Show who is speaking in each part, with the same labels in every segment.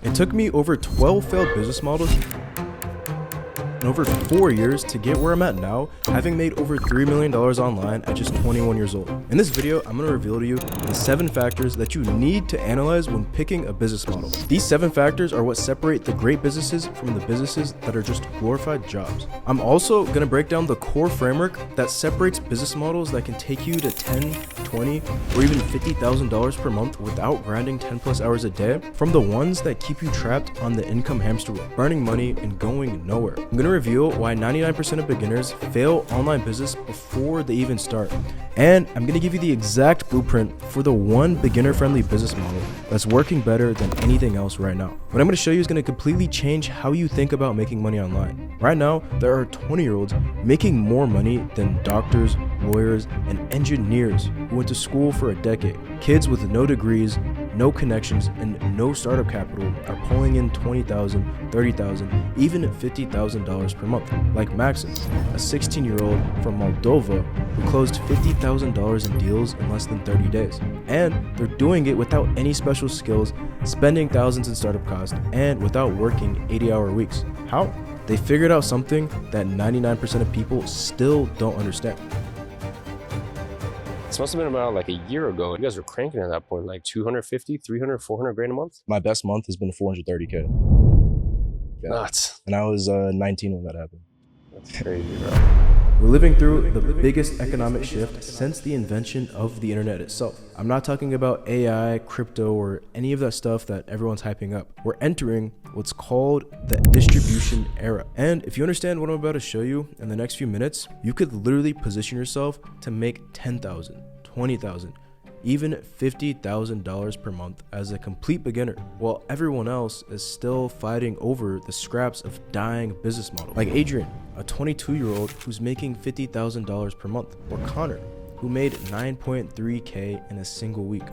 Speaker 1: It took me over 12 failed business models and over 4 years to get where I'm at now, having made over $3 million online at just 21 years old. In this video, I'm going to reveal to you the 7 factors that you need to analyze when picking a business model. These 7 factors are what separate the great businesses from the businesses that are just glorified jobs. I'm also going to break down the core framework that separates business models that can take you to $10, $20, or even $50,000 per month without grinding 10 plus hours a day from the ones that keep you trapped on the income hamster wheel, burning money and going nowhere. I'm going to reveal why 99% of beginners fail online business before they even start. And I'm going to give you the exact blueprint for the one beginner-friendly business model that's working better than anything else right now. What I'm going to show you is going to completely change how you think about making money online. Right now, there are 20-year-olds making more money than doctors, lawyers, and engineers who went to school for a decade. Kids with no degrees, no connections, and no startup capital are pulling in $20,000, $30,000, even $50,000 per month, like Maxim, a 16-year-old from Moldova who closed $50,000 in deals in less than 30 days. And they're doing it without any special skills, spending thousands in startup costs, and without working 80-hour weeks. How? They figured out something that 99% of people still don't understand.
Speaker 2: This must have been about like a year ago. You guys were cranking at that point, like 250, 300, 400 grand a month?
Speaker 1: My best month has been 430K. Yeah.
Speaker 2: Nuts.
Speaker 1: And I was 19 when that happened.
Speaker 2: That's crazy, bro.
Speaker 1: We're living through the biggest economic shift since the invention of the internet itself. I'm not talking about AI, crypto, or any of that stuff that everyone's hyping up. We're entering what's called the distribution era. And if you understand what I'm about to show you in the next few minutes, you could literally position yourself to make $10,000, $20,000, even $50,000 per month as a complete beginner, while everyone else is still fighting over the scraps of dying business model. Like Adrian, a 22-year-old who's making $50,000 per month, or Connor, who made 9.3K in a single week,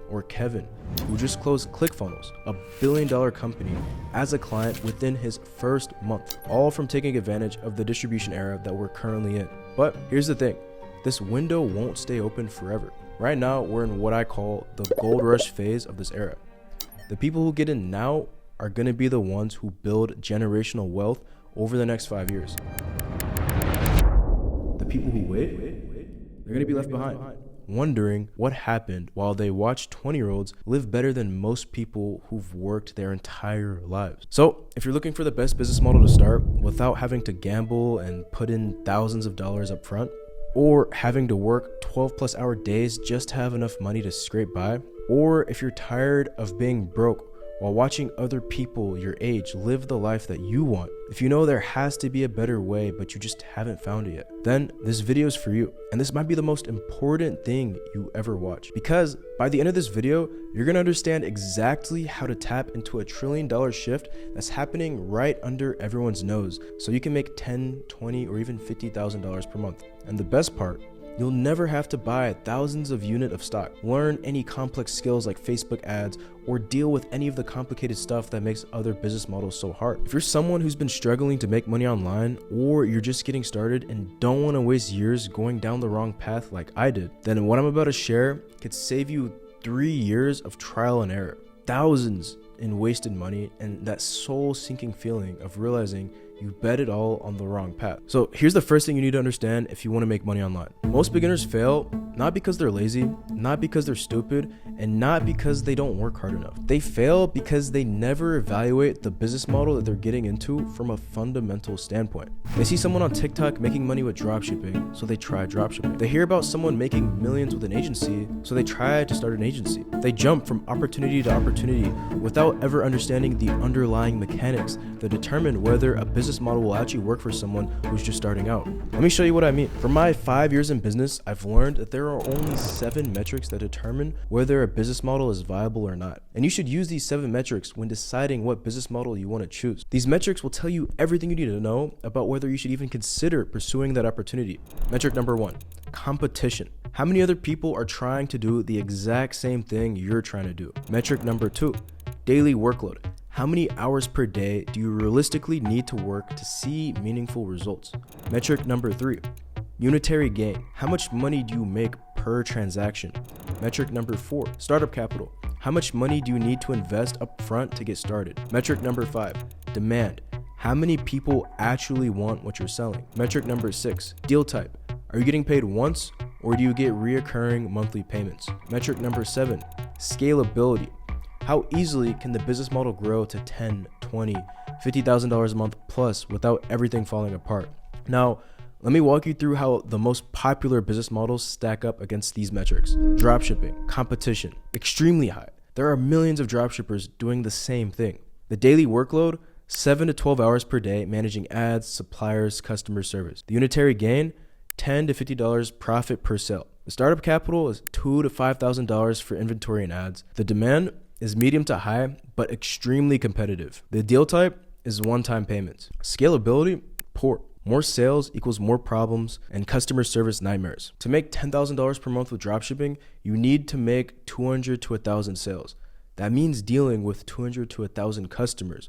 Speaker 1: or Kevin, who just closed ClickFunnels, a billion-dollar company, as a client within his first month, all from taking advantage of the distribution era that we're currently in. But here's the thing, this window won't stay open forever. Right now, we're in what I call the gold rush phase of this era. The people who get in now are going to be the ones who build generational wealth over the next 5 years. The people who wait, they're going to be left behind, wondering what happened while they watch 20-year-olds live better than most people who've worked their entire lives. So if you're looking for the best business model to start without having to gamble and put in thousands of dollars up front, or having to work 12 plus hour days just to have enough money to scrape by, or if you're tired of being broke while watching other people your age live the life that you want, if you know there has to be a better way but you just haven't found it yet, then this video is for you. And this might be the most important thing you ever watch, because by the end of this video, you're gonna understand exactly how to tap into $1 trillion shift that's happening right under everyone's nose, so you can make $10, $20, or even $50,000 per month. And the best part, you'll never have to buy thousands of units of stock, learn any complex skills like Facebook ads, or deal with any of the complicated stuff that makes other business models so hard. If you're someone who's been struggling to make money online, or you're just getting started and don't want to waste years going down the wrong path like I did, then what I'm about to share could save you 3 years of trial and error, thousands in wasted money, and that soul-sinking feeling of realizing you bet it all on the wrong path. So here's the first thing you need to understand if you want to make money online. Most beginners fail not because they're lazy, not because they're stupid, and not because they don't work hard enough. They fail because they never evaluate the business model that they're getting into from a fundamental standpoint. They see someone on TikTok making money with dropshipping, so they try dropshipping. They hear about someone making millions with an agency, so they try to start an agency. They jump from opportunity to opportunity without ever understanding the underlying mechanics that determine whether a business model will actually work for someone who's just starting out. Let me show you what I mean. For my 5 years in business, I've learned that there are only 7 metrics that determine whether a business model is viable or not. And you should use these 7 metrics when deciding what business model you want to choose. These metrics will tell you everything you need to know about whether you should even consider pursuing that opportunity. Metric number 1, competition. How many other people are trying to do the exact same thing you're trying to do? Metric number 2, daily workload. How many hours per day do you realistically need to work to see meaningful results? Metric number 3, unitary gain. How much money do you make per transaction? Metric number 4, startup capital. How much money do you need to invest up front to get started? Metric number 5, demand. How many people actually want what you're selling? Metric number 6, deal type. Are you getting paid once or do you get reoccurring monthly payments? Metric number 7, scalability. How easily can the business model grow to $10, $20, $50,000 a month plus without everything falling apart? Now, let me walk you through how the most popular business models stack up against these metrics. Dropshipping, competition, extremely high. There are millions of dropshippers doing the same thing. The daily workload, 7 to 12 hours per day managing ads, suppliers, customer service. The unitary gain, $10 to $50 profit per sale. The startup capital is $2,000 to $5,000 for inventory and ads. The demand is medium to high, but extremely competitive. The deal type is one-time payments. Scalability, poor. More sales equals more problems and customer service nightmares. To make $10,000 per month with dropshipping, you need to make 200 to 1,000 sales. That means dealing with 200 to 1,000 customers,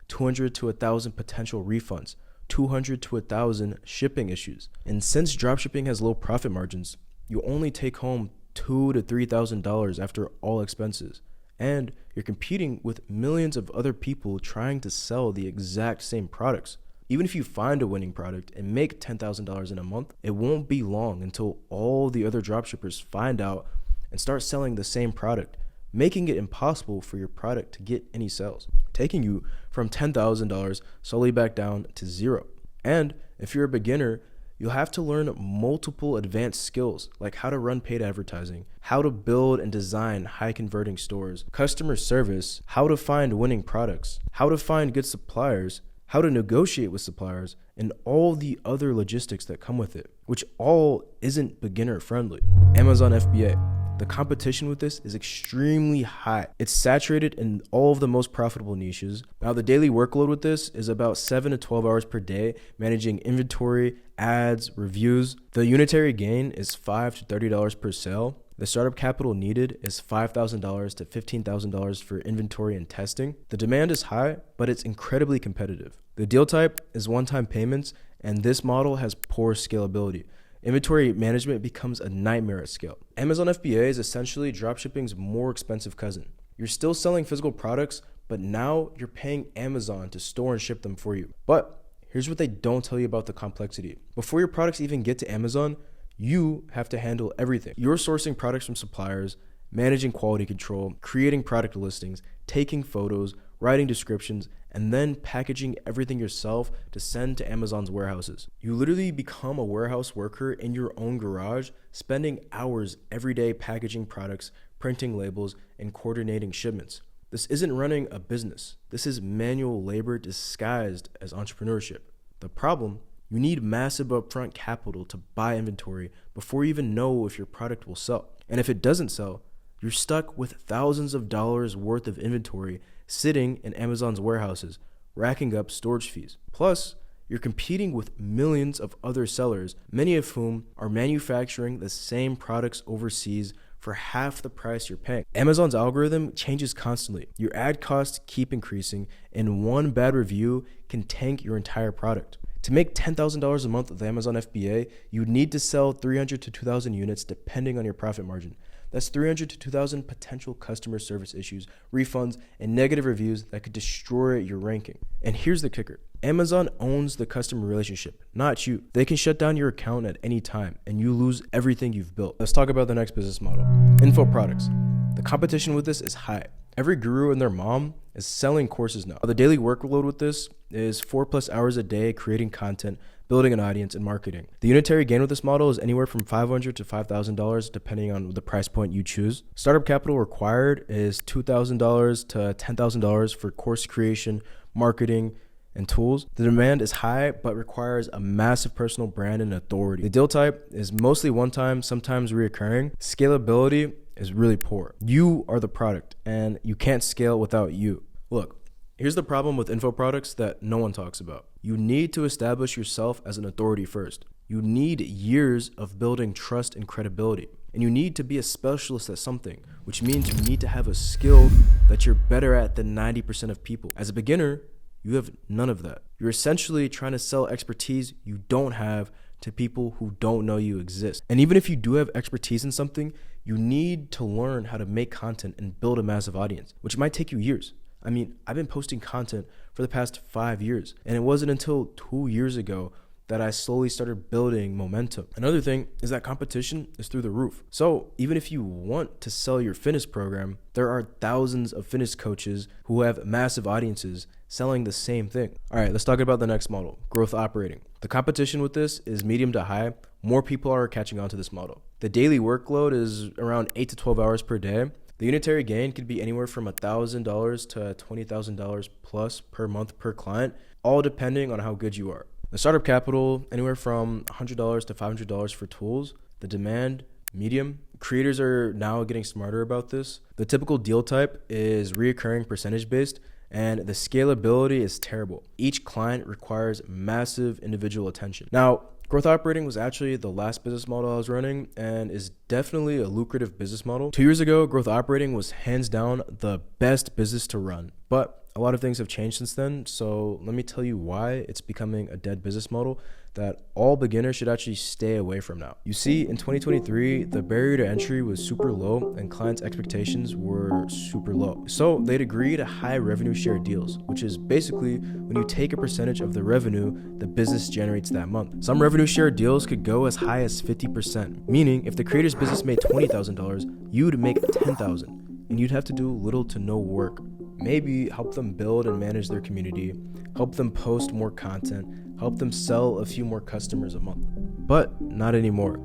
Speaker 1: 200 to 1,000 potential refunds, 200 to 1,000 shipping issues. And since dropshipping has low profit margins, you only take home $2,000 to $3,000 after all expenses. And you're competing with millions of other people trying to sell the exact same products. Even if you find a winning product and make $10,000 in a month, it won't be long until all the other dropshippers find out and start selling the same product, making it impossible for your product to get any sales, taking you from $10,000 slowly back down to zero. And if you're a beginner, you'll have to learn multiple advanced skills like how to run paid advertising, how to build and design high converting stores, customer service, how to find winning products, how to find good suppliers, how to negotiate with suppliers, and all the other logistics that come with it, which all isn't beginner friendly. Amazon FBA. The competition with this is extremely high. It's saturated in all of the most profitable niches. Now, the daily workload with this is about 7 to 12 hours per day, managing inventory, ads, reviews. The unitary gain is $5 to $30 per sale. The startup capital needed is $5,000 to $15,000 for inventory and testing. The demand is high, but it's incredibly competitive. The deal type is one-time payments, and this model has poor scalability. Inventory management becomes a nightmare at scale. Amazon FBA is essentially dropshipping's more expensive cousin. You're still selling physical products, but now you're paying Amazon to store and ship them for you. But here's what they don't tell you about the complexity. Before your products even get to Amazon, you have to handle everything. You're sourcing products from suppliers, managing quality control, creating product listings, taking photos, writing descriptions, and then packaging everything yourself to send to Amazon's warehouses. You literally become a warehouse worker in your own garage, spending hours every day packaging products, printing labels, and coordinating shipments. This isn't running a business. This is manual labor disguised as entrepreneurship. The problem: you need massive upfront capital to buy inventory before you even know if your product will sell. And if it doesn't sell, you're stuck with thousands of dollars worth of inventory sitting in Amazon's warehouses, racking up storage fees. Plus, you're competing with millions of other sellers, many of whom are manufacturing the same products overseas for half the price you're paying. Amazon's algorithm changes constantly. Your ad costs keep increasing, and one bad review can tank your entire product. To make $10,000 a month with Amazon FBA, you would need to sell 300 to 2,000 units depending on your profit margin. That's 300 to 2,000 potential customer service issues, refunds, and negative reviews that could destroy your ranking. And here's the kicker: Amazon owns the customer relationship, not you. They can shut down your account at any time, and you lose everything you've built. Let's talk about the next business model: info products. The competition with this is high. Every guru and their mom is selling courses now. The daily workload with this is 4+ hours a day creating content, building an audience, and marketing. The unitary gain with this model is anywhere from $500 to $5,000 depending on the price point you choose. Startup capital required is $2,000 to $10,000 for course creation, marketing, and tools. The demand is high, but requires a massive personal brand and authority. The deal type is mostly one-time, sometimes reoccurring. Scalability is really poor. You are the product, and you can't scale without you. Look, here's the problem with info products that no one talks about. You need to establish yourself as an authority first. You need years of building trust and credibility. And you need to be a specialist at something, which means you need to have a skill that you're better at than 90% of people. As a beginner, you have none of that. You're essentially trying to sell expertise you don't have to people who don't know you exist. And even if you do have expertise in something, You need to learn how to make content and build a massive audience, which might take you years. I mean, I've been posting content for the past 5 years, and it wasn't until 2 years ago that I slowly started building momentum. Another thing is that competition is through the roof. So even if you want to sell your fitness program, there are thousands of fitness coaches who have massive audiences selling the same thing. All right, let's talk about the next model, growth operating. The competition with this is medium to high. More people are catching on to this model. The daily workload is around 8 to 12 hours per day. The unitary gain could be anywhere from $1,000 to $20,000 plus per month per client, all depending on how good you are. The startup capital, anywhere from $100 to $500 for tools. The demand, medium. Creators are now getting smarter about this. The typical deal type is reoccurring percentage based, and the scalability is terrible. Each client requires massive individual attention. Now, growth operating was actually the last business model I was running and is definitely a lucrative business model. 2 years ago, growth operating was hands down the best business to run, but a lot of things have changed since then. So let me tell you why it's becoming a dead business model that all beginners should actually stay away from now. You see, in 2023, the barrier to entry was super low and clients' expectations were super low. So they'd agree to high revenue share deals, which is basically when you take a percentage of the revenue the business generates that month. Some revenue share deals could go as high as 50%, meaning if the creator's business made $20,000, you'd make $10,000, and you'd have to do little to no work. Maybe help them build and manage their community, help them post more content, help them sell a few more customers a month. But not anymore.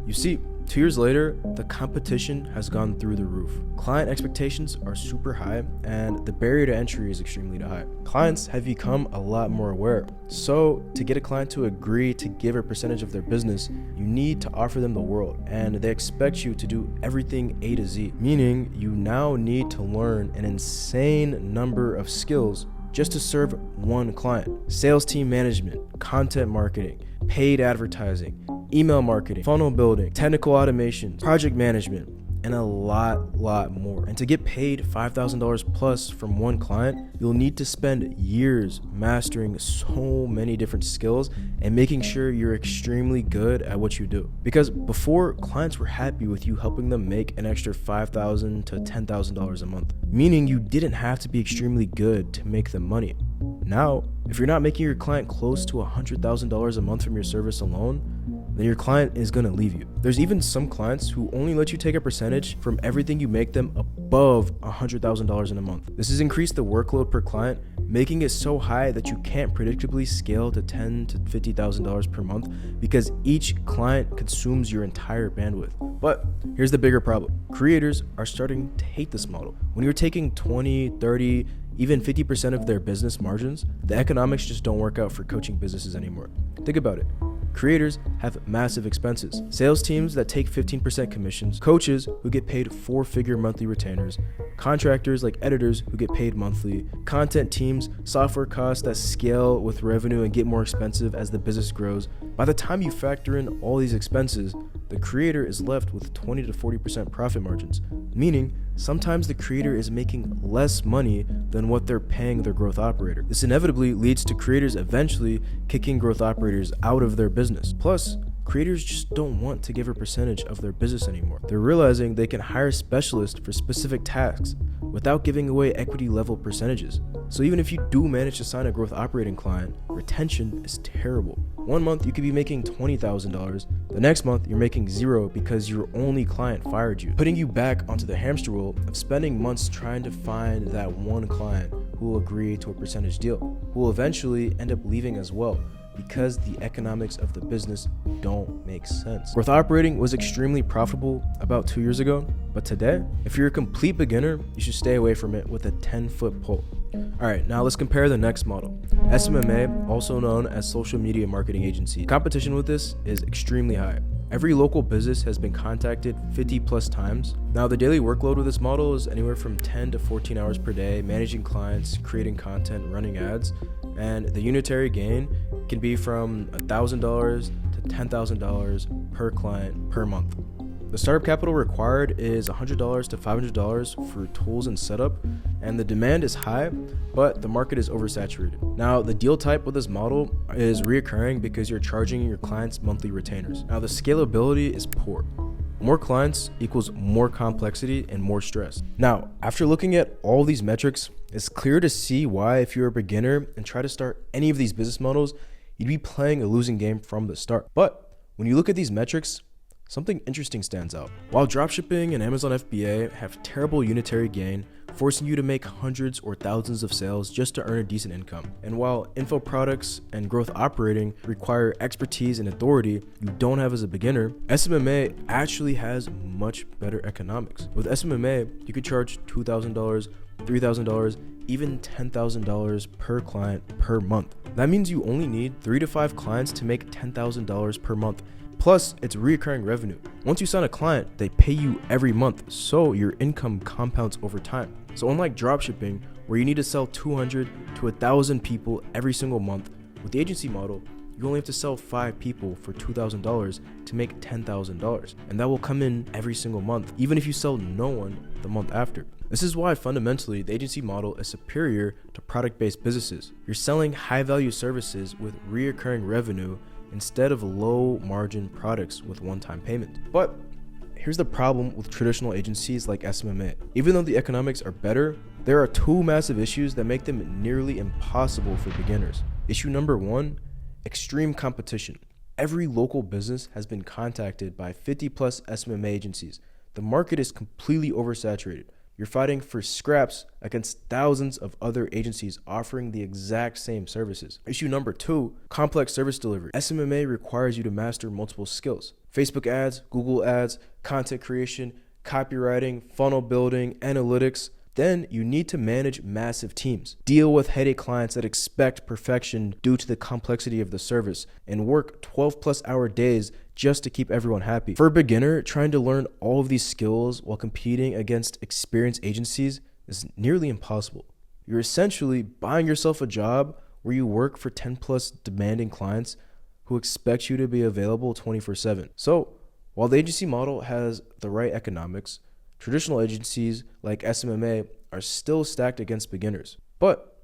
Speaker 1: You see, 2 years later, the competition has gone through the roof. Client expectations are super high, and the barrier to entry is extremely high. Clients have become a lot more aware. So to get a client to agree to give a percentage of their business, you need to offer them the world, and they expect you to do everything A to Z, meaning you now need to learn an insane number of skills just to serve one client. Sales team management, content marketing, paid advertising, email marketing, funnel building, technical automations, project management, and a lot more. And to get paid $5,000 plus from one client, you'll need to spend years mastering so many different skills and making sure you're extremely good at what you do. Because before, clients were happy with you helping them make an extra $5,000 to $10,000 a month, meaning you didn't have to be extremely good to make them money. Now, if you're not making your client close to $100,000 a month from your service alone, then your client is going to leave you. There's even some clients who only let you take a percentage from everything you make them above $100,000 in a month. This has increased the workload per client, making it so high that you can't predictably scale to $10,000 to $50,000 per month because each client consumes your entire bandwidth. But here's the bigger problem. Creators are starting to hate this model. When you're taking 20, 30, even 50% of their business margins, the economics just don't work out for coaching businesses anymore. Think about it. Creators have massive expenses. Sales teams that take 15% commissions, coaches who get paid 4-figure monthly retainers, contractors like editors who get paid monthly, content teams, software costs that scale with revenue and get more expensive as the business grows. By the time you factor in all these expenses, the creator is left with 20 to 40% profit margins, meaning sometimes the creator is making less money than what they're paying their growth operator. This inevitably leads to creators eventually kicking growth operators out of their business. Plus, creators just don't want to give a percentage of their business anymore. They're realizing they can hire specialists for specific tasks without giving away equity level percentages. So even if you do manage to sign a growth operating client, retention is terrible. 1 month you could be making $20,000. The next month you're making $0 because your only client fired you, putting you back onto the hamster wheel of spending months trying to find that one client who will agree to a percentage deal, who will eventually end up leaving as well, because the economics of the business don't make sense. Growth operating was extremely profitable about 2 years ago, but today, if you're a complete beginner, you should stay away from it with a 10-foot pole. All right, now let's compare the next model. SMMA, also known as social media marketing agency. Competition with this is extremely high. Every local business has been contacted 50 plus times. Now the daily workload with this model is anywhere from 10 to 14 hours per day, managing clients, creating content, running ads, and the unitary gain can be from $1,000 to $10,000 per client per month. The startup capital required is $100 to $500 for tools and setup, and the demand is high, but the market is oversaturated. Now, the deal type with this model is reoccurring because you're charging your clients monthly retainers. Now, the scalability is poor. More clients equals more complexity and more stress. Now, after looking at all these metrics, it's clear to see why if you're a beginner and try to start any of these business models, you'd be playing a losing game from the start. But when you look at these metrics, something interesting stands out. While dropshipping and Amazon FBA have terrible unitary gain, forcing you to make hundreds or thousands of sales just to earn a decent income. And while info products and growth operating require expertise and authority you don't have as a beginner, SMMA actually has much better economics. With SMMA, you could charge $2,000, $3,000, even $10,000 per client per month. That means you only need 3 to 5 clients to make $10,000 per month. Plus, it's recurring revenue. Once you sign a client, they pay you every month, so your income compounds over time. So unlike dropshipping, where you need to sell 200 to 1,000 people every single month, with the agency model, you only have to sell 5 people for $2,000 to make $10,000. And that will come in every single month, even if you sell no one the month after. This is why fundamentally the agency model is superior to product-based businesses. You're selling high-value services with recurring revenue instead of low-margin products with one-time payment. But here's the problem with traditional agencies like SMMA. Even though the economics are better, there are 2 massive issues that make them nearly impossible for beginners. Issue number 1, extreme competition. Every local business has been contacted by 50 plus SMMA agencies. The market is completely oversaturated. You're fighting for scraps against thousands of other agencies offering the exact same services. Issue number 2, complex service delivery. SMMA requires you to master multiple skills. Facebook ads, Google ads, content creation, copywriting, funnel building, analytics. Then you need to manage massive teams, deal with headache clients that expect perfection due to the complexity of the service, and work 12 plus hour days just to keep everyone happy. For a beginner, trying to learn all of these skills while competing against experienced agencies is nearly impossible. You're essentially buying yourself a job where you work for 10 plus demanding clients who expect you to be available 24/7. So while the agency model has the right economics, traditional agencies like SMMA are still stacked against beginners. But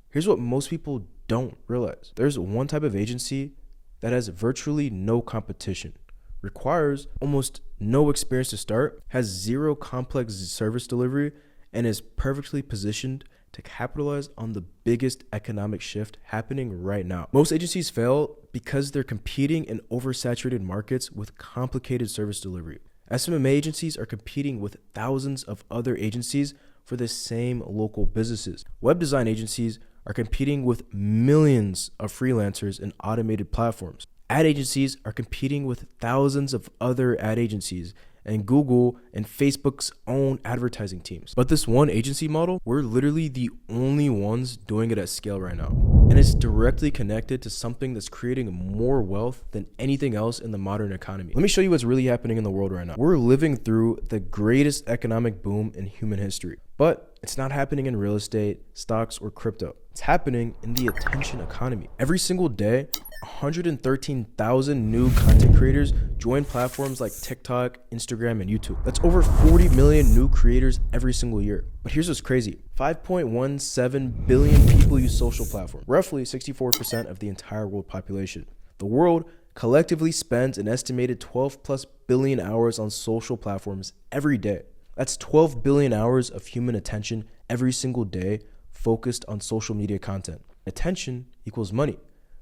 Speaker 1: here's what most people don't realize. There's one type of agency that has virtually no competition, requires almost no experience to start, has zero complex service delivery, and is perfectly positioned to capitalize on the biggest economic shift happening right now. Most agencies fail because they're competing in oversaturated markets with complicated service delivery. SMMA agencies are competing with thousands of other agencies for the same local businesses. Web design agencies are competing with millions of freelancers and automated platforms. Ad agencies are competing with thousands of other ad agencies and Google and Facebook's own advertising teams. But this one agency model, we're literally the only ones doing it at scale right now. And it's directly connected to something that's creating more wealth than anything else in the modern economy. Let me show you what's really happening in the world right now. We're living through the greatest economic boom in human history. But it's not happening in real estate, stocks, or crypto. It's happening in the attention economy. Every single day, 113,000 new content creators join platforms like TikTok, Instagram, and YouTube. That's over 40 million new creators every single year. But here's what's crazy. 5.17 billion people use social platforms, roughly 64% of the entire world population. The world collectively spends an estimated 12 plus billion hours on social platforms every day. That's 12 billion hours of human attention every single day focused on social media content. Attention equals money.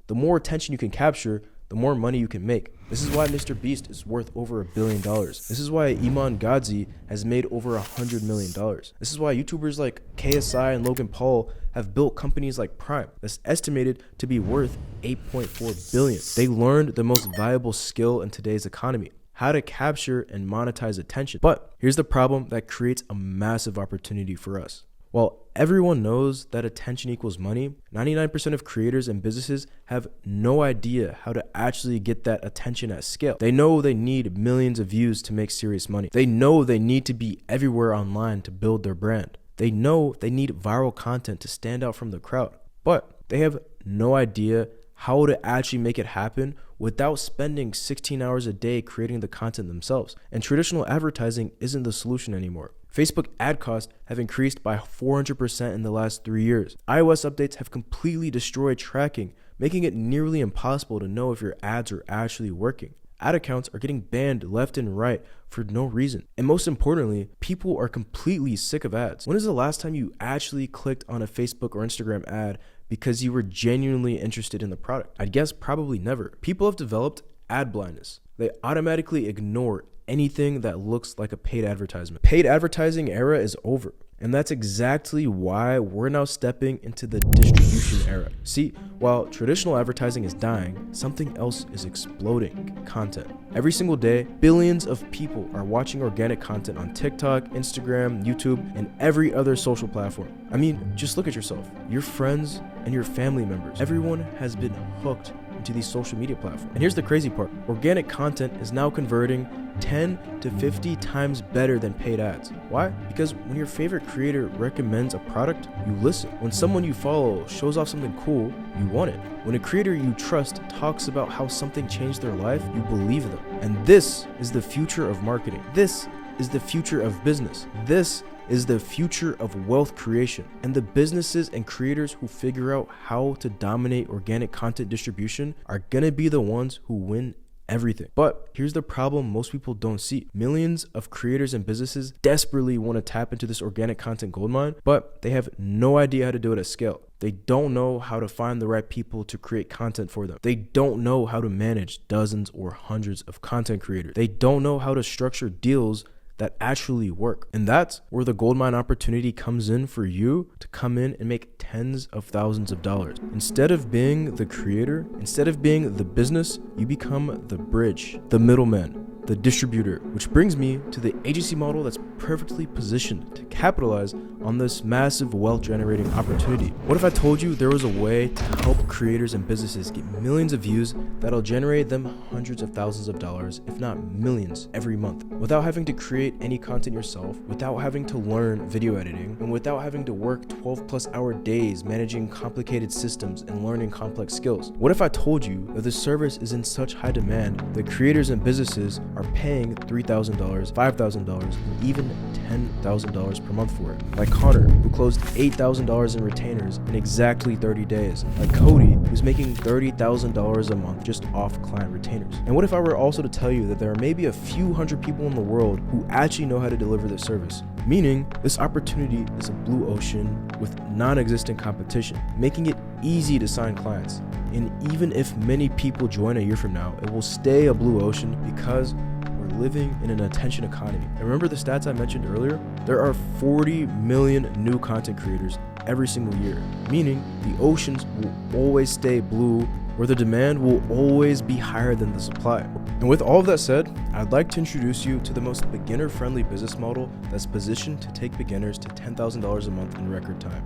Speaker 1: The more attention you can capture, the more money you can make. This is why Mr. Beast is worth over $1 billion. This is why Iman Gadzhi has made over $100 million. This is why YouTubers like KSI and Logan Paul have built companies like Prime that's estimated to be worth $8.4 billion. They learned the most valuable skill in today's economy: how to capture and monetize attention. But here's the problem that creates a massive opportunity for us. While everyone knows that attention equals money, 99% of creators and businesses have no idea how to actually get that attention at scale. They know they need millions of views to make serious money. They know they need to be everywhere online to build their brand. They know they need viral content to stand out from the crowd. But they have no idea how to actually make it happen without spending 16 hours a day creating the content themselves. And traditional advertising isn't the solution anymore. Facebook ad costs have increased by 400% in the last 3 years. iOS updates have completely destroyed tracking, making it nearly impossible to know if your ads are actually working. Ad accounts are getting banned left and right for no reason. And most importantly, people are completely sick of ads. When is the last time you actually clicked on a Facebook or Instagram ad because you were genuinely interested in the product? I'd guess probably never. People have developed ad blindness. They automatically ignore anything that looks like a paid advertisement. Paid advertising era is over. And that's exactly why we're now stepping into the distribution era. See, while traditional advertising is dying, something else is exploding: content. Every single day, billions of people are watching organic content on TikTok, Instagram, YouTube, and every other social platform. I mean, just look at yourself, your friends, and your family members. Everyone has been hooked into these social media platforms. And here's the crazy part: organic content is now converting 10 to 50 times better than paid ads. Why? Because when your favorite creator recommends a product, you listen. When someone you follow shows off something cool, you want it. When a creator you trust talks about how something changed their life, you believe them. And this is the future of marketing. This is the future of business. This is the future of wealth creation. And the businesses and creators who figure out how to dominate organic content distribution are gonna be the ones who win everything. But here's the problem most people don't see. Millions of creators and businesses desperately want to tap into this organic content goldmine, but they have no idea how to do it at scale. They don't know how to find the right people to create content for them. They don't know how to manage dozens or hundreds of content creators. They don't know how to structure deals that actually work. And that's where the goldmine opportunity comes in for you to come in and make tens of thousands of dollars. Instead of being the creator, instead of being the business, you become the bridge, the middleman, the distributor, which brings me to the agency model that's perfectly positioned to capitalize on this massive wealth generating opportunity. What if I told you there was a way to help creators and businesses get millions of views that'll generate them hundreds of thousands of dollars, if not millions, every month, without having to create any content yourself, without having to learn video editing, and without having to work 12-plus-hour days managing complicated systems and learning complex skills? What if I told you that this service is in such high demand that creators and businesses are paying $3,000, $5,000, and even $10,000 per month for it? Like Connor, who closed $8,000 in retainers in exactly 30 days. Like Cody, who's making $30,000 a month just off client retainers. And what if I were also to tell you that there are maybe a few hundred people in the world who actually know how to deliver this service? Meaning, this opportunity is a blue ocean with non-existent competition, making it easy to sign clients. And even if many people join a year from now, it will stay a blue ocean because we're living in an attention economy. And remember the stats I mentioned earlier? There are 40 million new content creators every single year, meaning the oceans will always stay blue, where the demand will always be higher than the supply. And with all of that said, I'd like to introduce you to the most beginner-friendly business model that's positioned to take beginners to $10,000 a month in record time.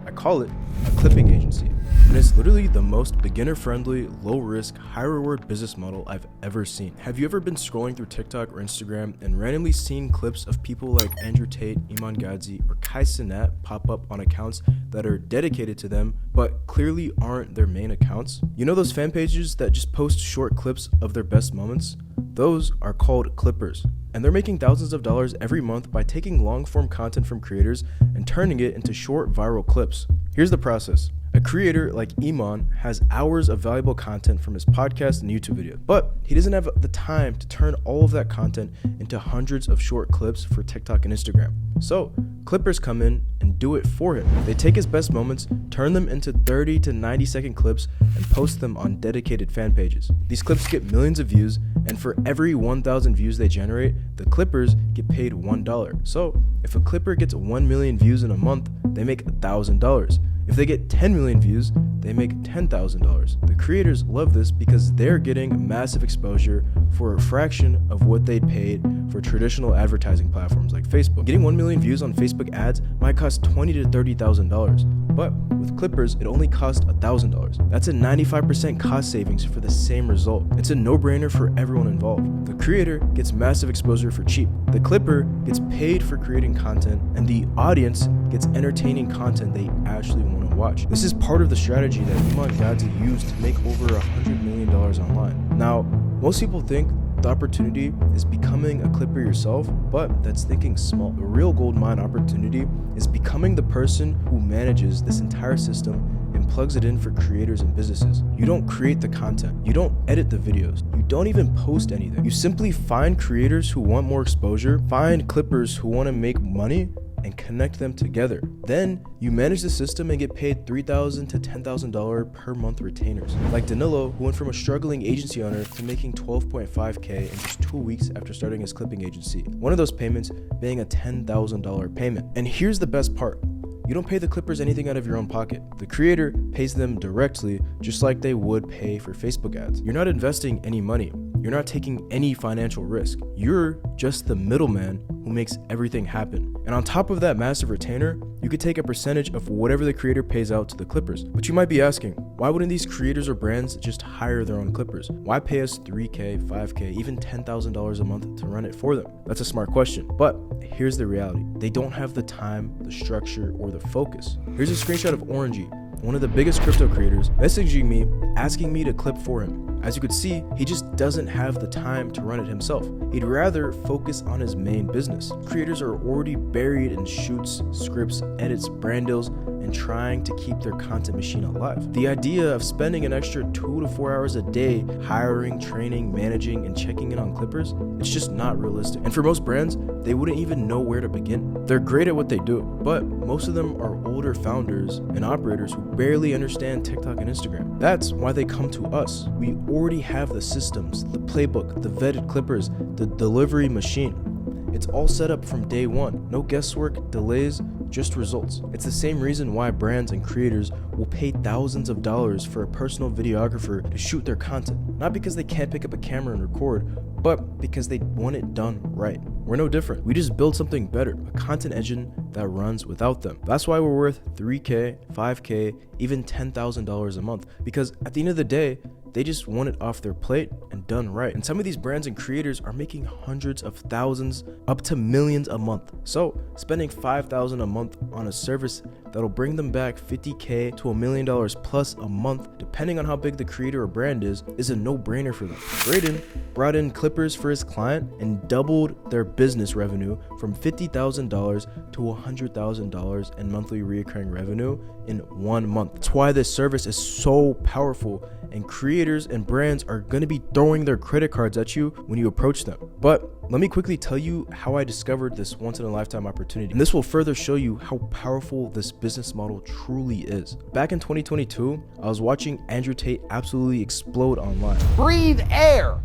Speaker 1: I call it a clipping agency. And it's literally the most beginner-friendly, low-risk, high-reward business model I've ever seen. Have you ever been scrolling through TikTok or Instagram and randomly seen clips of people like Andrew Tate, Iman Gadzhi, or Kai Cenat pop up on accounts that are dedicated to them, but clearly aren't their main accounts? You know those fan pages that just post short clips of their best moments? Those are called clippers. And they're making thousands of dollars every month by taking long-form content from creators and turning it into short viral clips. Here's the process. A creator like Iman has hours of valuable content from his podcast and YouTube video, but he doesn't have the time to turn all of that content into hundreds of short clips for TikTok and Instagram. So clippers come in and do it for him. They take his best moments, turn them into 30 to 90 second clips, and post them on dedicated fan pages. These clips get millions of views, and for every 1,000 views they generate, the clippers get paid $1. So if a clipper gets 1 million views in a month, they make $1,000. If they get 10 million views, they make $10,000. The creators love this because they're getting massive exposure for a fraction of what they'd paid for traditional advertising platforms like Facebook. Getting 1 million views on Facebook ads might cost $20,000 to $30,000, but with clippers, it only costs $1,000. That's a 95% cost savings for the same result. It's a no-brainer for everyone involved. The creator gets massive exposure for cheap. The clipper gets paid for creating content, and the audience gets entertaining content they actually want to watch. This is part of the strategy that Iman Gadzhi used to make over $100 million online. Now, most people think the opportunity is becoming a clipper yourself, but that's thinking small. The real gold mine opportunity is becoming the person who manages this entire system and plugs it in for creators and businesses. You don't create the content. You don't edit the videos. You don't even post anything. You simply find creators who want more exposure, find clippers who want to make money, and connect them together. Then you manage the system and get paid $3,000 to $10,000 per month retainers. Like Danilo, who went from a struggling agency owner to making $12.5K in just 2 weeks after starting his clipping agency. One of those payments being a $10,000 payment. And here's the best part. You don't pay the clippers anything out of your own pocket. The creator pays them directly, just like they would pay for Facebook ads. You're not investing any money. You're not taking any financial risk. You're just the middleman who makes everything happen. And on top of that massive retainer, you could take a percentage of whatever the creator pays out to the clippers. But you might be asking, why wouldn't these creators or brands just hire their own clippers? Why pay us $3K, $5K, even $10,000 a month to run it for them? That's a smart question. But here's the reality. They don't have the time, the structure, or the focus. Here's a screenshot of Orangey, one of the biggest crypto creators, messaging me, asking me to clip for him. As you could see, he just doesn't have the time to run it himself. He'd rather focus on his main business. Creators are already buried in shoots, scripts, edits, brand deals, and trying to keep their content machine alive. The idea of spending an extra 2 to 4 hours a day hiring, training, managing, and checking in on clippers, it's just not realistic. And for most brands, they wouldn't even know where to begin. They're great at what they do, but most of them are older founders and operators who barely understand TikTok and Instagram. That's why they come to us. We already have the systems, the playbook, the vetted clippers, the delivery machine. It's all set up from day one. No guesswork, delays, just results. It's the same reason why brands and creators will pay thousands of dollars for a personal videographer to shoot their content. Not because they can't pick up a camera and record, but because they want it done right. We're no different. We just build something better, a content engine that runs without them. That's why we're worth $3K, $5K, even $10,000 a month. Because at the end of the day, they just want it off their plate and done right. And some of these brands and creators are making hundreds of thousands, up to millions a month. So spending $5,000 a month on a service that'll bring them back $50K to $1 million plus a month, depending on how big the creator or brand is a no-brainer for them. Braden brought in clippers for his client and doubled their business revenue from $50,000 to $100,000 in monthly recurring revenue in 1 month. That's why this service is so powerful, and creators and brands are going to be throwing their credit cards at you when you approach them. But let me quickly tell you how I discovered this once-in-a-lifetime opportunity, and this will further show you how powerful this business model truly is. Back in 2022, I was watching Andrew Tate absolutely explode online.
Speaker 3: Breathe air.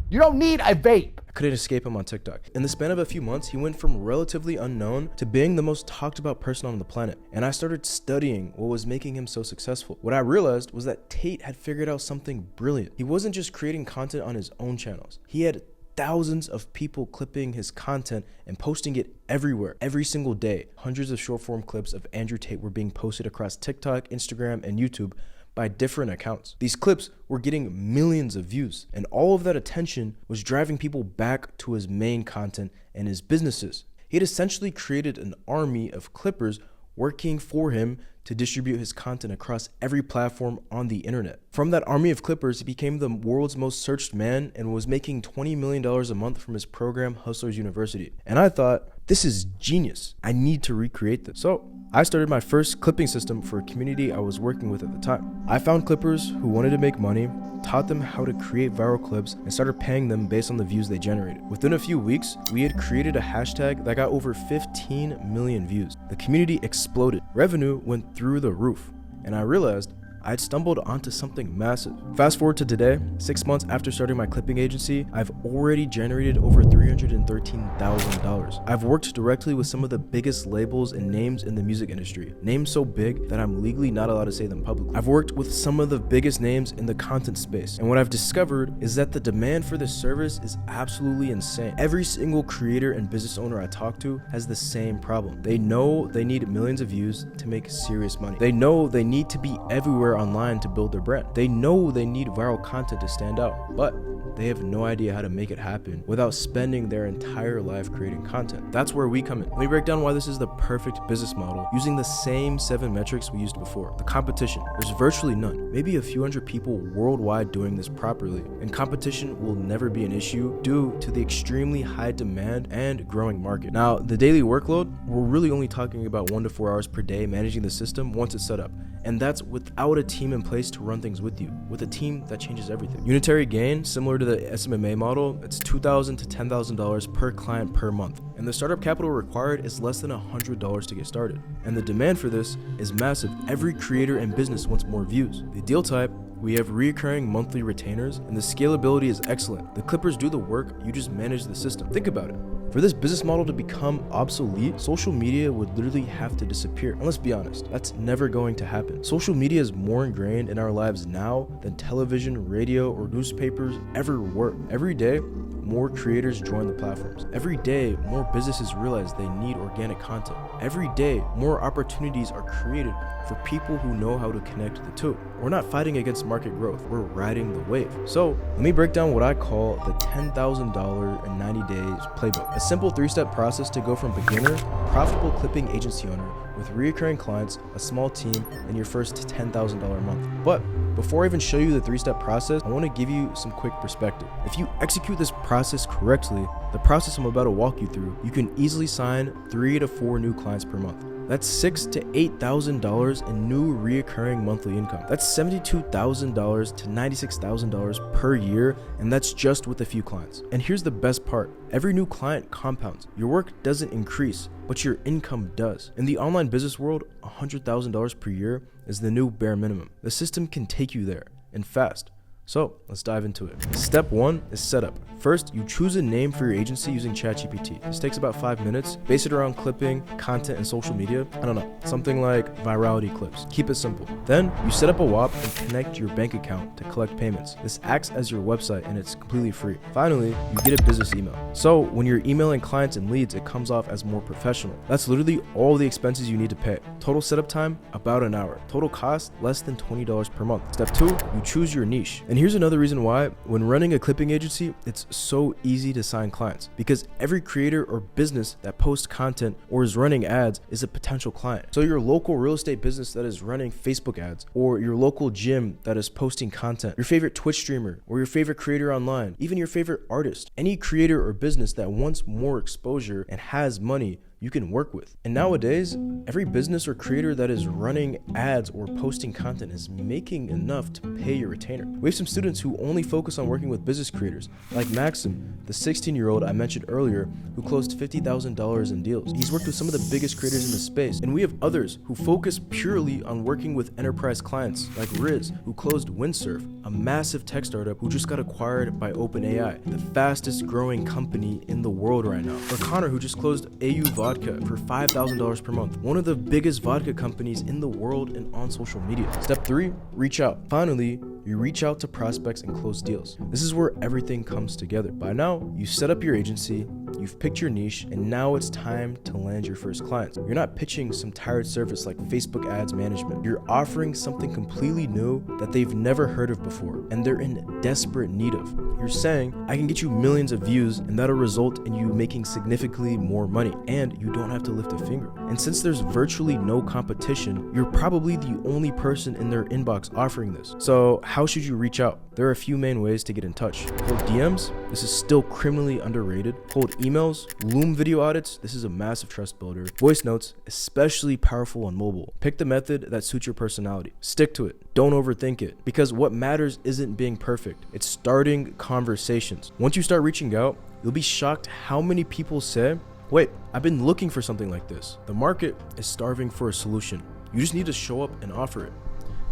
Speaker 3: You don't need a vape.
Speaker 1: Couldn't escape him on TikTok. In the span of a few months, he went from relatively unknown to being the most talked about person on the planet. And I started studying what was making him so successful. What I realized was that Tate had figured out something brilliant. He wasn't just creating content on his own channels. He had thousands of people clipping his content and posting it everywhere, every single day. Hundreds of short form clips of Andrew Tate were being posted across TikTok, Instagram, and YouTube by different accounts. These clips were getting millions of views, and all of that attention was driving people back to his main content and his businesses. He had essentially created an army of clippers working for him to distribute his content across every platform on the internet. From that army of clippers, he became the world's most searched man and was making $20 million a month from his program, Hustlers University. And I thought, this is genius. I need to recreate this. So I started my first clipping system for a community I was working with at the time. I found clippers who wanted to make money, taught them how to create viral clips, and started paying them based on the views they generated. Within a few weeks, we had created a hashtag that got over 15 million views. The community exploded. Revenue went through the roof, and I realized I'd stumbled onto something massive. Fast forward to today, 6 months after starting my clipping agency, I've already generated over $313,000. I've worked directly with some of the biggest labels and names in the music industry, names so big that I'm legally not allowed to say them publicly. I've worked with some of the biggest names in the content space, and what I've discovered is that the demand for this service is absolutely insane. Every single creator and business owner I talk to has the same problem. They know they need millions of views to make serious money. They know they need to be everywhere online to build their brand. They know they need viral content to stand out, but they have no idea how to make it happen without spending their entire life creating content. That's where we come in. Let me break down why this is the perfect business model using the same 7 metrics we used before. The competition. There's virtually none. Maybe a few hundred people worldwide doing this properly, and competition will never be an issue due to the extremely high demand and growing market. Now, the daily workload, we're really only talking about 1 to 4 hours per day managing the system once it's set up. And that's without a team in place to run things with you, with a team that changes everything. Unitary gain, similar to the SMMA model, it's $2,000 to $10,000 per client per month. And the startup capital required is less than $100 to get started. And the demand for this is massive. Every creator and business wants more views. The deal type, we have recurring monthly retainers, and the scalability is excellent. The clippers do the work, you just manage the system. Think about it. For this business model to become obsolete, social media would literally have to disappear. And let's be honest, that's never going to happen. Social media is more ingrained in our lives now than television, radio, or newspapers ever were. Every day, more creators join the platforms. Every day, more businesses realize they need organic content. Every day, more opportunities are created for people who know how to connect the two. We're not fighting against market growth, we're riding the wave. So let me break down what I call the $10,000 in 90 days playbook. A simple 3-step process to go from beginner, profitable clipping agency owner with recurring clients, a small team, and your first $10,000 a month. But before I even show you the 3-step process, I want to give you some quick perspective. If you execute this process correctly, the process I'm about to walk you through, you can easily sign 3 to 4 new clients per month. That's $6,000 to $8,000 in new recurring monthly income. That's $72,000 to $96,000 per year, and that's just with a few clients. And here's the best part. Every new client compounds. Your work doesn't increase, but your income does. In the online business world, $100,000 per year is the new bare minimum. The system can take you there, and fast. So let's dive into it. Step 1 is setup. First, you choose a name for your agency using ChatGPT. This takes about 5 minutes. Base it around clipping, content, and social media. I don't know, something like virality clips. Keep it simple. Then you set up a WAP and connect your bank account to collect payments. This acts as your website and it's completely free. Finally, you get a business email. So when you're emailing clients and leads, it comes off as more professional. That's literally all the expenses you need to pay. Total setup time, about an hour. Total cost, less than $20 per month. Step 2, you choose your niche. And here's another reason why, when running a clipping agency, it's so easy to sign clients, because every creator or business that posts content or is running ads is a potential client. So your local real estate business that is running Facebook ads, or your local gym that is posting content, your favorite Twitch streamer, or your favorite creator online, even your favorite artist, any creator or business that wants more exposure and has money you can work with. And nowadays, every business or creator that is running ads or posting content is making enough to pay your retainer. We have some students who only focus on working with business creators, like Maxim, the 16-year-old I mentioned earlier, who closed $50,000 in deals. He's worked with some of the biggest creators in the space. And we have others who focus purely on working with enterprise clients, like Riz, who closed Windsurf, a massive tech startup who just got acquired by OpenAI, the fastest growing company in the world right now. Or Connor, who just closed AU Vodka for $5,000 per month, one of the biggest vodka companies in the world and on social media. Step 3, reach out. Finally, you reach out to prospects and close deals. This is where everything comes together. By now, you set up your agency, you've picked your niche, and now it's time to land your first clients. You're not pitching some tired service like Facebook ads management. You're offering something completely new that they've never heard of before, and they're in desperate need of. You're saying, I can get you millions of views, and that'll result in you making significantly more money, and you don't have to lift a finger. And since there's virtually no competition, you're probably the only person in their inbox offering this. So how should you reach out? There are a few main ways to get in touch. Cold DMs, this is still criminally underrated. Cold emails, Loom video audits, this is a massive trust builder. Voice notes, especially powerful on mobile. Pick the method that suits your personality. Stick to it. Don't overthink it, because what matters isn't being perfect. It's starting conversations. Once you start reaching out, you'll be shocked how many people say, wait, I've been looking for something like this. The market is starving for a solution. You just need to show up and offer it.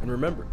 Speaker 1: And remember,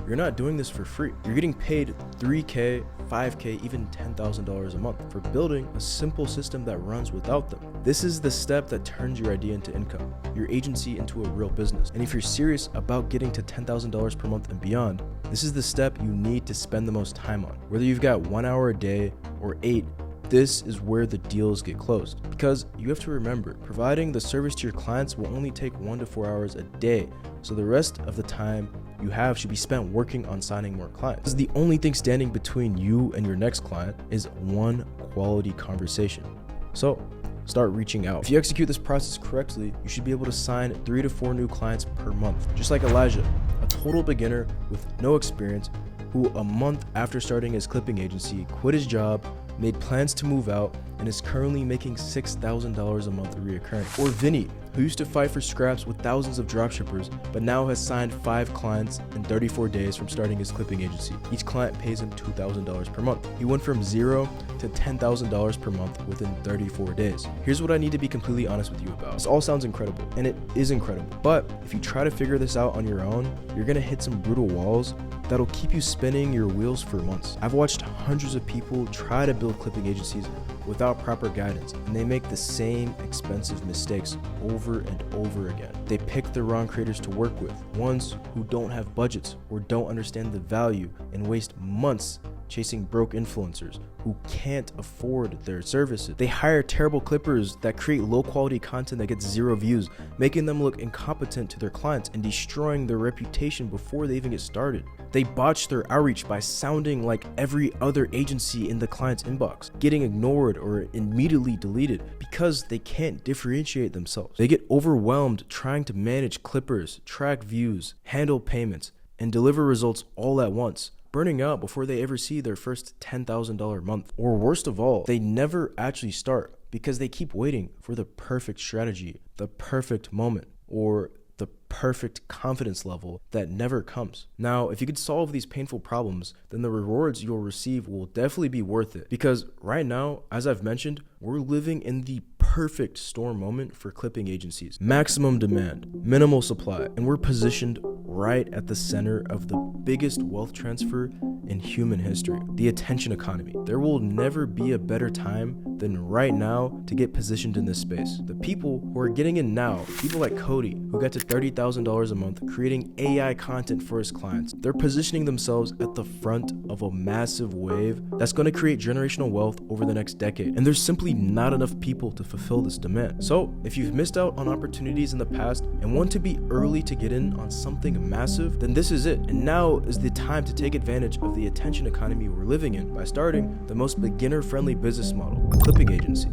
Speaker 1: you're not doing this for free. You're getting paid $3K, $5K, even $10,000 a month for building a simple system that runs without them. This is the step that turns your idea into income, your agency into a real business. And if you're serious about getting to $10,000 per month and beyond, this is the step you need to spend the most time on. Whether you've got 1 hour a day or 8, this is where the deals get closed. Because you have to remember, providing the service to your clients will only take 1 to 4 hours a day. So the rest of the time, you have should be spent working on signing more clients. Because the only thing standing between you and your next client is one quality conversation. So start reaching out. If you execute this process correctly, you should be able to sign 3 to 4 new clients per month. Just like Elijah, a total beginner with no experience, who a month after starting his clipping agency quit his job, made plans to move out, and is currently making $6,000 a month reoccurring. Or Vinny, who used to fight for scraps with thousands of dropshippers, but now has signed 5 clients in 34 days from starting his clipping agency. Each client pays him $2,000 per month. He went from $0 to $10,000 per month within 34 days. Here's what I need to be completely honest with you about. This all sounds incredible, and it is incredible, but if you try to figure this out on your own, you're gonna hit some brutal walls that'll keep you spinning your wheels for months. I've watched hundreds of people try to build clipping agencies without proper guidance, and they make the same expensive mistakes over and over again. They pick the wrong creators to work with, ones who don't have budgets or don't understand the value, and waste months chasing broke influencers who can't afford their services. They hire terrible clippers that create low quality content that gets 0 views, making them look incompetent to their clients and destroying their reputation before they even get started. They botch their outreach by sounding like every other agency in the client's inbox, getting ignored or immediately deleted because they can't differentiate themselves. They get overwhelmed trying to manage clippers, track views, handle payments, and deliver results all at once, burning out before they ever see their first $10,000 month. Or worst of all, they never actually start because they keep waiting for the perfect strategy, the perfect moment, or the perfect confidence level that never comes. Now, if you could solve these painful problems, then the rewards you'll receive will definitely be worth it. Because right now, as I've mentioned, we're living in the perfect storm moment for clipping agencies. Maximum demand, minimal supply, and we're positioned right at the center of the biggest wealth transfer in human history, the attention economy. There will never be a better time than right now to get positioned in this space. The people who are getting in now, people like Cody, who got to $30,000 a month creating AI content for his clients, they're positioning themselves at the front of a massive wave that's going to create generational wealth over the next decade. And there's simply not enough people to fulfill this demand. So if you've missed out on opportunities in the past and want to be early to get in on something massive, then this is it. And now is the time to take advantage of the attention economy we're living in by starting the most beginner-friendly business model, a clipping agency.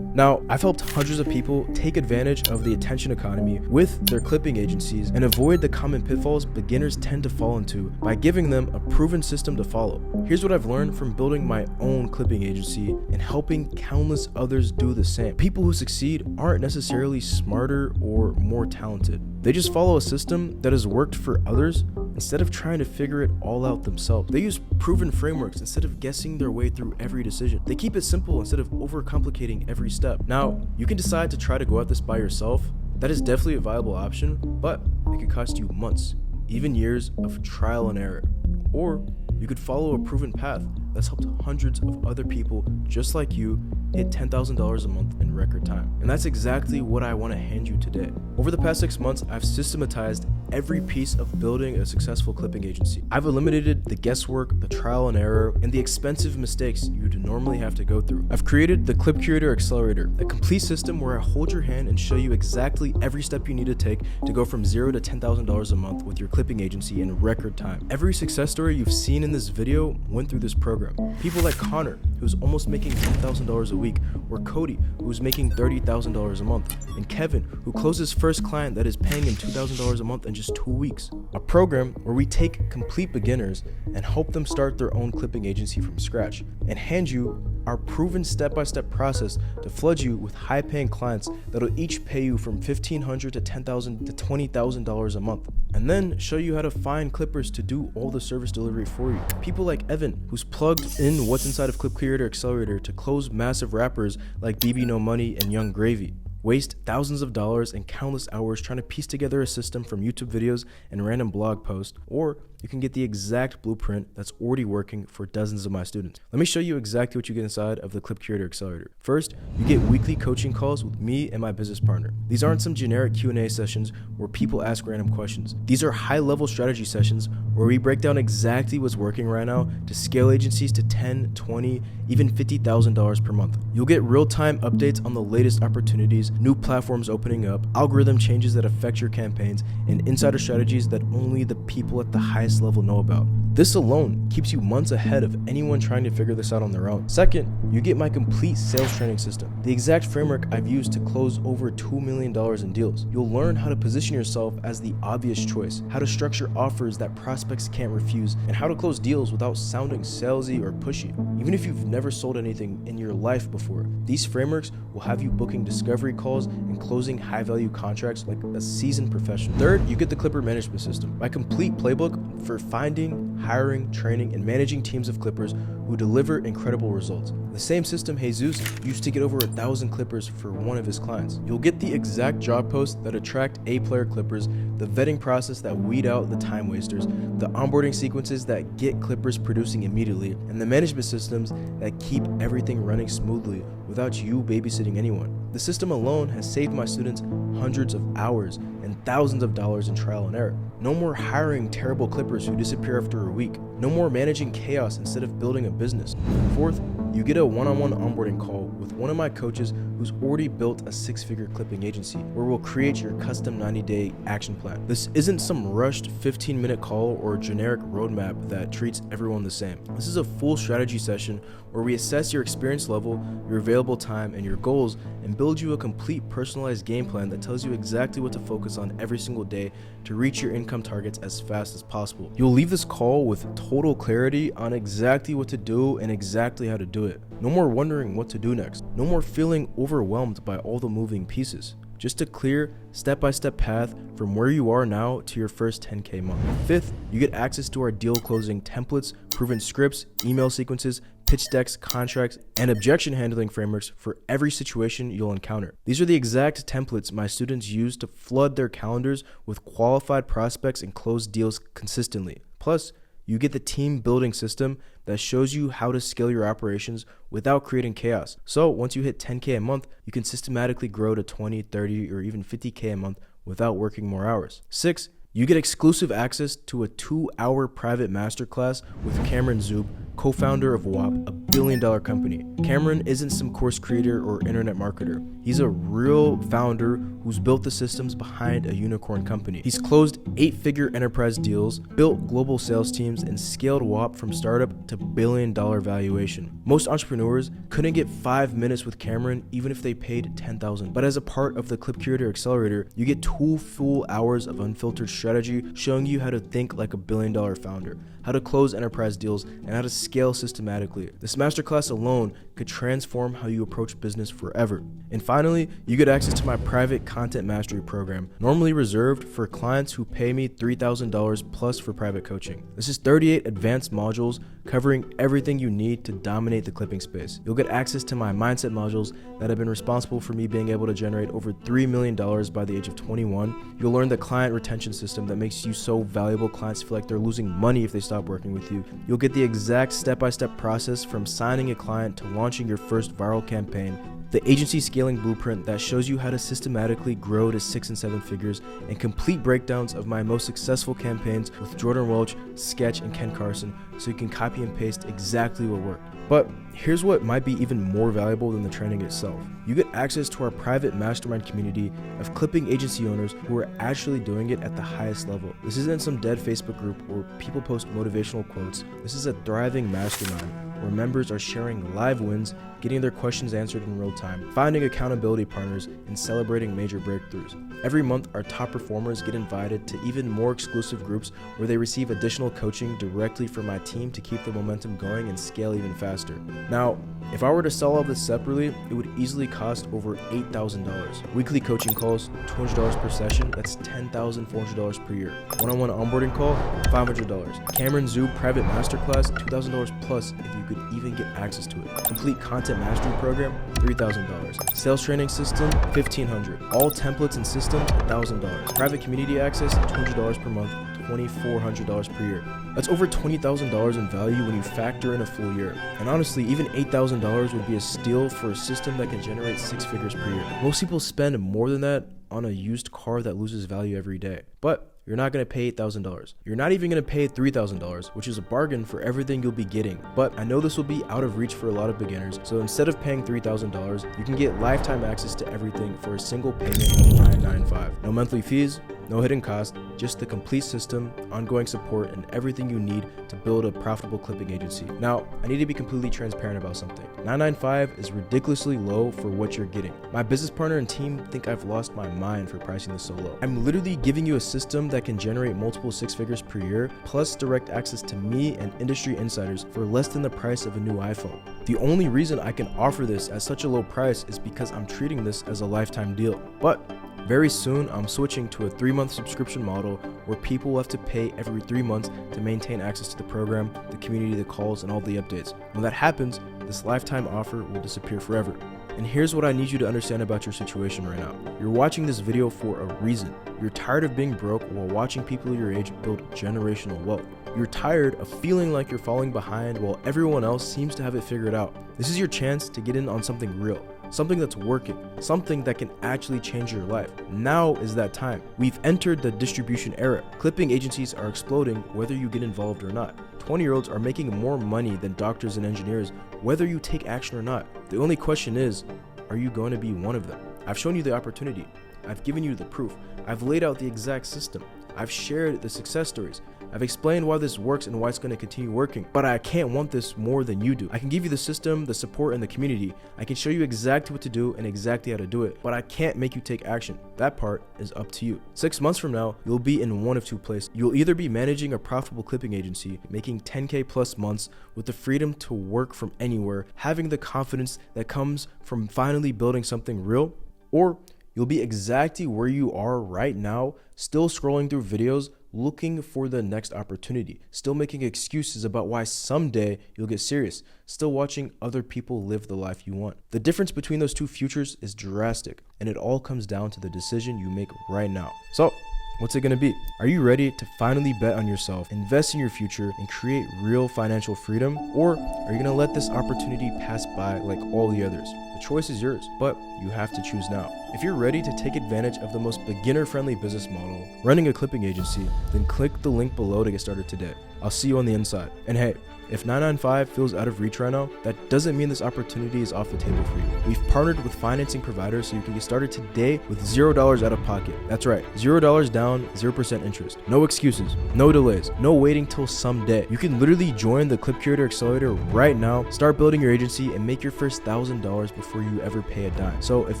Speaker 1: Now, I've helped hundreds of people take advantage of the attention economy with their clipping agencies and avoid the common pitfalls beginners tend to fall into by giving them a proven system to follow. Here's what I've learned from building my own clipping agency and helping countless others do the same. People who succeed aren't necessarily smarter or more talented. They just follow a system that has worked for others instead of trying to figure it all out themselves. They use proven frameworks instead of guessing their way through every decision. They keep it simple instead of overcomplicating every step. Now, you can decide to try to go at this by yourself. That is definitely a viable option, but it could cost you months, even years of trial and error. Or you could follow a proven path that's helped hundreds of other people just like you hit $10,000 a month in record time. And that's exactly what I want to hand you today. Over the past 6 months, I've systematized every piece of building a successful clipping agency. I've eliminated the guesswork, the trial and error, and the expensive mistakes you'd normally have to go through. I've created the Clip Curator Accelerator, a complete system where I hold your hand and show you exactly every step you need to take to go from $0 to $10,000 a month with your clipping agency in record time. Every success story you've seen in this video went through this program. People like Connor, who's almost making $10,000 a week, or Cody, who's making $30,000 a month, and Kevin, who closed his first client that is paying him $2,000 a month in just 2 weeks. A program where we take complete beginners and help them start their own clipping agency from scratch, and hand you our proven step-by-step process to flood you with high-paying clients that'll each pay you from $1,500 to $10,000 to $20,000 a month, and then show you how to find clippers to do all the service delivery for you. People like Evan, who's plugged in what's inside of Clip Curator Accelerator to close massive rappers like BB No Money and Young Gravy, waste thousands of dollars and countless hours trying to piece together a system from YouTube videos and random blog posts, or you can get the exact blueprint that's already working for dozens of my students. Let me show you exactly what you get inside of the Clip Curator Accelerator. First, you get weekly coaching calls with me and my business partner. These aren't some generic Q&A sessions where people ask random questions. These are high-level strategy sessions where we break down exactly what's working right now to scale agencies to $10, $20, even $50,000 per month. You'll get real-time updates on the latest opportunities, new platforms opening up, algorithm changes that affect your campaigns, and insider strategies that only the people at the highest level know about. This alone keeps you months ahead of anyone trying to figure this out on their own. Second, you get my complete sales training system, the exact framework I've used to close over $2 million in deals. You'll learn how to position yourself as the obvious choice, how to structure offers that prospects can't refuse, and how to close deals without sounding salesy or pushy. Even if you've never sold anything in your life before, these frameworks will have you booking discovery calls and closing high-value contracts like a seasoned professional. Third, you get the Clipper management system, my complete playbook for finding, hiring, training, and managing teams of Clippers who deliver incredible results. The same system Jesus used to get over 1,000 Clippers for one of his clients. You'll get the exact job posts that attract A-player Clippers, the vetting process that weed out the time wasters, the onboarding sequences that get Clippers producing immediately, and the management systems that keep everything running smoothly without you babysitting anyone. The system alone has saved my students hundreds of hours and thousands of dollars in trial and error. No more hiring terrible Clippers who disappear after a week. No more managing chaos instead of building a business. Fourth, you get a one-on-one onboarding call with one of my coaches who's already built a six-figure clipping agency where we'll create your custom 90-day action plan. This isn't some rushed 15-minute call or generic roadmap that treats everyone the same. This is a full strategy session where we assess your experience level, your available time, and your goals, and build you a complete personalized game plan that tells you exactly what to focus on every single day to reach your income targets as fast as possible. You'll leave this call with total clarity on exactly what to do and exactly how to do it. No more wondering what to do next. No more feeling overwhelmed by all the moving pieces. Just a clear, step-by-step path from where you are now to your first 10K month. Fifth, you get access to our deal closing templates, proven scripts, email sequences, pitch decks, contracts, and objection handling frameworks for every situation you'll encounter. These are the exact templates my students use to flood their calendars with qualified prospects and close deals consistently. Plus, you get the team building system that shows you how to scale your operations without creating chaos. So once you hit 10K a month, you can systematically grow to 20, 30, or even 50K a month without working more hours. 6, you get exclusive access to a 2-hour private masterclass with Cameron Zub, co-founder of WAP, a billion-dollar company. Cameron isn't some course creator or internet marketer. He's a real founder who's built the systems behind a unicorn company. He's closed 8-figure enterprise deals, built global sales teams, and scaled WAP from startup to billion-dollar valuation. Most entrepreneurs couldn't get 5 minutes with Cameron even if they paid $10,000. But as a part of the Clip Curator Accelerator, you get 2 full hours of unfiltered strategy showing you how to think like a billion-dollar founder, how to close enterprise deals, and how to scale systematically. This masterclass alone could transform how you approach business forever. And finally, you get access to my private content mastery program, normally reserved for clients who pay me $3,000 plus for private coaching. This is 38 advanced modules covering everything you need to dominate the clipping space. You'll get access to my mindset modules that have been responsible for me being able to generate over $3 million by the age of 21. You'll learn the client retention system that makes you so valuable clients feel like they're losing money if they stop working with you. You'll get the exact step-by-step process from signing a client to launching your first viral campaign, the agency scaling blueprint that shows you how to systematically grow to 6 and 7 figures, and complete breakdowns of my most successful campaigns with Jordan Welch, Sketch, and Ken Carson, so you can copy and paste exactly what worked. But here's what might be even more valuable than the training itself. You get access to our private mastermind community of clipping agency owners who are actually doing it at the highest level. This isn't some dead Facebook group where people post motivational quotes. This is a thriving mastermind where members are sharing live wins, getting their questions answered in real time, finding accountability partners, and celebrating major breakthroughs. Every month, our top performers get invited to even more exclusive groups where they receive additional coaching directly from my team to keep the momentum going and scale even faster. Now, if I were to sell all this separately, it would easily cost over $8,000. Weekly coaching calls, $200 per session, that's $10,400 per year. One-on-one onboarding call, $500. Cameron Zub private masterclass, $2,000 plus if you could even get access to it. Complete content mastery program, $3,000. Sales training system, $1,500. All templates and systems, $1,000. Private community access, $200 per month. $2,400 per year. That's over $20,000 in value when you factor in a full year. And honestly, even $8,000 would be a steal for a system that can generate 6 figures per year. Most people spend more than that on a used car that loses value every day. But you're not going to pay $8,000. You're not even going to pay $3,000, which is a bargain for everything you'll be getting. But I know this will be out of reach for a lot of beginners, so instead of paying $3,000, you can get lifetime access to everything for a single payment of $995. No monthly fees, no hidden cost, just the complete system, ongoing support, and everything you need to build a profitable clipping agency. Now, I need to be completely transparent about something. $995 is ridiculously low for what you're getting. My business partner and team think I've lost my mind for pricing this so low. I'm literally giving you a system that can generate multiple 6 figures per year, plus direct access to me and industry insiders for less than the price of a new iPhone. The only reason I can offer this at such a low price is because I'm treating this as a lifetime deal. But very soon, I'm switching to a 3-month subscription model where people will have to pay every 3 months to maintain access to the program, the community, the calls, and all the updates. When that happens, this lifetime offer will disappear forever. And here's what I need you to understand about your situation right now. You're watching this video for a reason. You're tired of being broke while watching people your age build generational wealth. You're tired of feeling like you're falling behind while everyone else seems to have it figured out. This is your chance to get in on something real. Something that's working, something that can actually change your life. Now is that time. We've entered the distribution era. Clipping agencies are exploding whether you get involved or not. 20-year-olds are making more money than doctors and engineers whether you take action or not. The only question is, are you going to be one of them? I've shown you the opportunity. I've given you the proof. I've laid out the exact system. I've shared the success stories. I've explained why this works and why it's going to continue working, but I can't want this more than you do. I can give you the system, the support, and the community. I can show you exactly what to do and exactly how to do it, but I can't make you take action. That part is up to you. 6 months from now, you'll be in one of two places. You'll either be managing a profitable clipping agency, making 10K plus months with the freedom to work from anywhere, having the confidence that comes from finally building something real, or you'll be exactly where you are right now, still scrolling through videos, looking for the next opportunity, still making excuses about why someday you'll get serious, still watching other people live the life you want. The difference between those two futures is drastic, and it all comes down to the decision you make right now. So, what's it gonna be? Are you ready to finally bet on yourself, invest in your future, and create real financial freedom? Or are you gonna let this opportunity pass by like all the others? The choice is yours, but you have to choose now. If you're ready to take advantage of the most beginner-friendly business model, running a clipping agency, then click the link below to get started today. I'll see you on the inside. And hey, if $995 feels out of reach right now, that doesn't mean this opportunity is off the table for you. We've partnered with financing providers so you can get started today with $0 out of pocket. That's right, $0 down, 0% interest. No excuses, no delays, no waiting till someday. You can literally join the Clip Curator Accelerator right now, start building your agency, and make your first $1,000 before you ever pay a dime. So if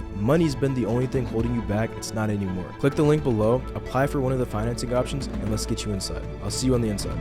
Speaker 1: money's been the only thing holding you back, it's not anymore. Click the link below, apply for one of the financing options, and let's get you inside. I'll see you on the inside.